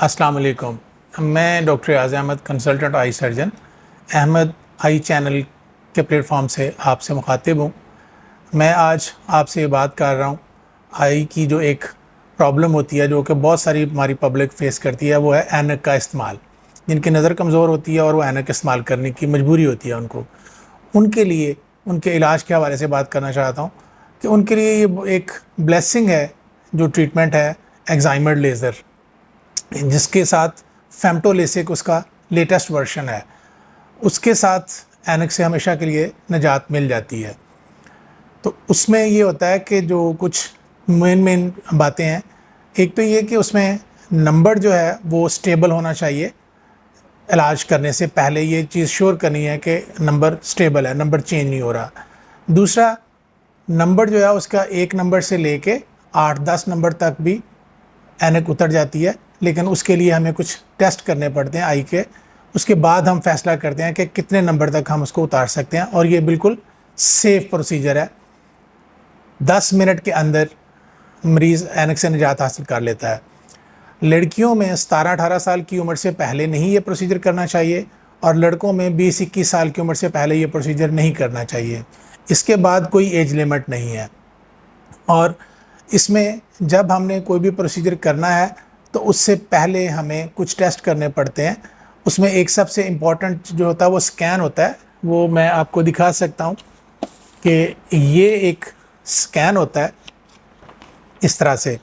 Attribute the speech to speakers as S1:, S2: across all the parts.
S1: अस्सलाम वालेकुम। मैं doctor Riyaz Ahmad, consultant eye surgeon, Ahmad eye channel के प्लेटफॉर्म से आपसे मुखातिब हूँ। मैं आज आपसे ये बात कर रहा हूँ, आई की जो एक प्रॉब्लम होती है, जो कि बहुत सारी हमारी पब्लिक फेस करती है, वो है ऐनक का इस्तेमाल। जिनकी नज़र कमज़ोर होती है और वो ऐनक इस्तेमाल करने की मजबूरी होती है उनको, उनके लिए उनके इलाज के हवाले से बात करना चाहता हूँ कि उनके लिए ये एक ब्लेसिंग है, जो ट्रीटमेंट है एक्साइमर लेज़र, जिसके साथ फेम्टोलेसिक उसका लेटेस्ट वर्जन है। उसके साथ ऐनक से हमेशा के लिए निजात मिल जाती है। तो उसमें ये होता है कि जो कुछ मेन बातें हैं, एक तो ये कि उसमें नंबर जो है वो स्टेबल होना चाहिए। इलाज करने से पहले ये चीज़ श्योर करनी है कि नंबर स्टेबल है, नंबर चेंज नहीं हो रहा। दूसरा, नंबर जो है उसका 1 नंबर से लेके 8-10 नंबर तक भी ऐनक उतर जाती है, लेकिन उसके लिए हमें कुछ टेस्ट करने पड़ते हैं आई के। उसके बाद हम फैसला करते हैं कि कितने नंबर तक हम उसको उतार सकते हैं, और ये बिल्कुल सेफ़ प्रोसीजर है। 10 मिनट के अंदर मरीज़ ऐनक से निजात हासिल कर लेता है। लड़कियों में 17-18 साल की उम्र से पहले नहीं ये प्रोसीजर करना चाहिए, और लड़कों में 20-21 साल की उम्र से पहले ये प्रोसीजर नहीं करना चाहिए। इसके बाद कोई एज लिमिट नहीं है। और इसमें जब हमने कोई भी प्रोसीजर करना है तो उससे पहले हमें कुछ टेस्ट करने पड़ते हैं। उसमें एक सबसे इम्पॉर्टेंट जो होता है वो स्कैन होता है। वो मैं आपको दिखा सकता हूँ कि ये एक स्कैन होता है इस तरह से।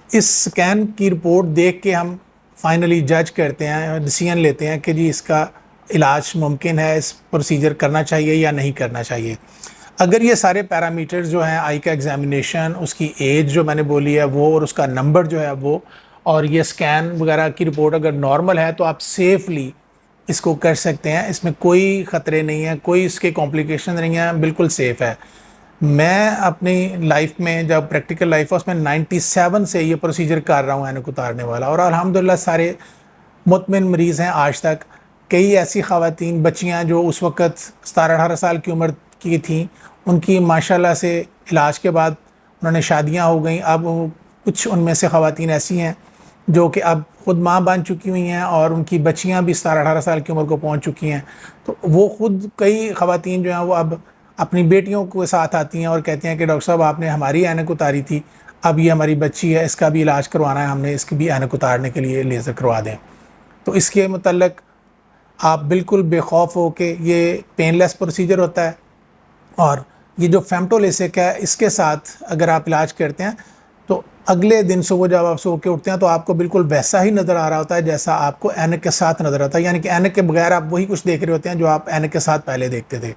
S1: इस स्कैन की रिपोर्ट देख के हम फाइनली जज करते हैं, डिसीजन लेते हैं कि जी इसका इलाज मुमकिन है, इस प्रोसीजर करना चाहिए या नहीं करना चाहिए। अगर ये सारे पैरामीटर्स जो हैं, आई का एग्जामिनेशन, उसकी एज जो मैंने बोली है वो, और उसका नंबर जो है वो, और ये स्कैन वगैरह की रिपोर्ट अगर नॉर्मल है, तो आप सेफली इसको कर सकते हैं। इसमें कोई ख़तरे नहीं है, कोई इसके कॉम्प्लिकेशन नहीं है, बिल्कुल सेफ़ है। मैं अपनी लाइफ में जब प्रैक्टिकल लाइफ है उसमें 97 से ये प्रोसीजर कर रहा हूँ ऐनक उतारने वाला, और अल्हम्दुलिल्लाह सारे मुतमिन मरीज़ हैं आज तक। कई ऐसी ख़वातीन, बच्चियाँ जो उस वक़्त 17-18 साल की उम्र की थीं, उनकी माशाल्लाह से इलाज के बाद उन्होंने शादियाँ हो गई। अब कुछ उनमें से ख़वातीन ऐसी हैं जो कि अब ख़ुद माँ बन चुकी हुई हैं, और उनकी बच्चियाँ भी 17-18 साल की उम्र को पहुँच चुकी हैं। तो वो ख़ुद, कई ख़वातीन जो हैं वो अब अपनी बेटियों के साथ आती हैं और कहती हैं कि डॉक्टर साहब आपने हमारी ऐनक उतारी थी, अब ये हमारी बच्ची है, इसका भी इलाज करवाना है हमने, इसकी भी ऐनक उतारने के लिए लेज़र करवा दें। तो इसके मतलब आप बिल्कुल बेखौफ हो कि ये पेनलेस प्रोसीजर होता है, और ये जो फेम्टोलेसिक है इसके साथ अगर आप इलाज करते हैं तो अगले दिन सुबह जब आप सो के उठते हैं तो आपको बिल्कुल वैसा ही नज़र आ रहा होता है जैसा आपको ऐनक के साथ नज़र आता है। यानी कि ऐनक के बगैर आप वही कुछ देख रहे होते हैं जो आप ऐनक के साथ पहले देखते थे।